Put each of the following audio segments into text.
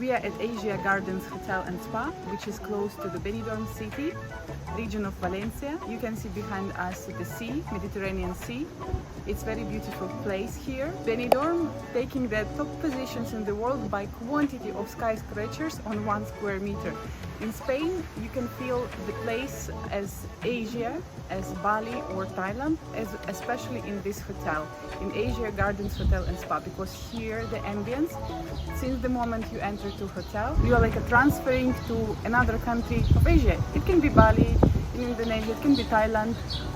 We are at Asia Gardens Hotel and Spa, which is close to the Benidorm city, region of Valencia. You can see behind us the sea, Mediterranean Sea. It's a very beautiful place here. Benidorm taking the top positions in the world by quantity of skyscrapers on 1 square meter. In Spain, you can feel the place as Asia, as Bali or Thailand, especially in this hotel, in Asia Gardens Hotel and Spa, because here the ambience, since the moment you enter to hotel, you are like transferring to another country of Asia. It can be Bali, in Indonesia, it can be Thailand,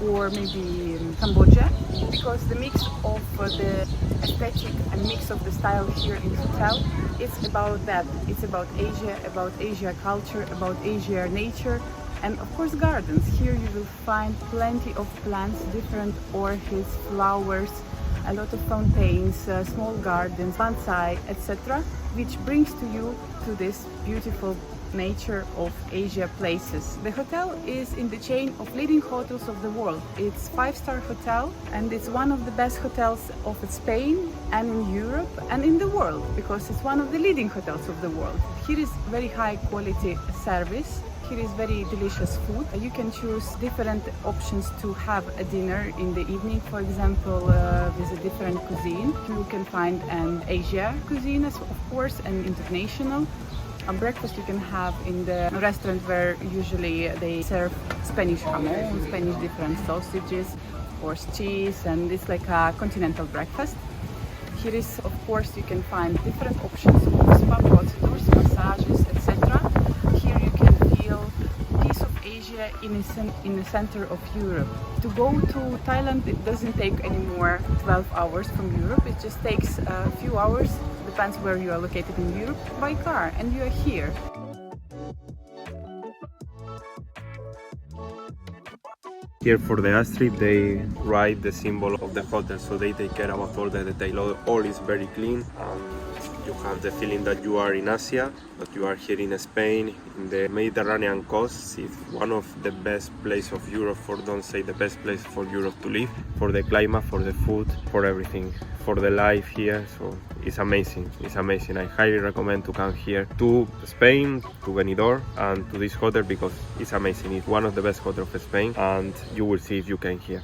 or maybe Cambodia, because the mix of the aesthetic and mix of the style here in the hotel, it's about that. It's about Asia culture, about Asia nature, and of course gardens. Here you will find plenty of plants, different orchids, flowers, a lot of fountains, small gardens, bonsai, etc., which brings to you to this beautiful nature of Asia places. The hotel is in the chain of leading hotels of the world. It's 5-star hotel, and it's one of the best hotels of Spain and in Europe and in the world, because it's one of the leading hotels of the world. Here is very high quality service. Here is very delicious food. You can choose different options to have a dinner in the evening, for example, with a different cuisine. You can find an Asia cuisine, of course, and international. A breakfast you can have in the restaurant where usually they serve Spanish jamon, Spanish different sausages, of course cheese, and it's like a continental breakfast. Here is, of course, you can find different options of spa procedures, massages, etc. Here you can feel piece of Asia in the center of Europe. To go to Thailand, it doesn't take anymore 12 hours from Europe. It just takes a few hours, depends where you are located in Europe, by car, and you are here. Here for the airstrip, they write the symbol of the hotel, so they take care about all the detail. All is very clean, and you have the feeling that you are in Asia, but you are here in Spain, in the Mediterranean coast. It's one of the best places of Europe, for don't say the best place for Europe to live, for the climate, for the food, for everything, for the life here. So it's amazing, it's amazing. I highly recommend to come here to Spain, to Benidorm, and to this hotel, because it's amazing. It's one of the best hotels of Spain, and you will see if you can here.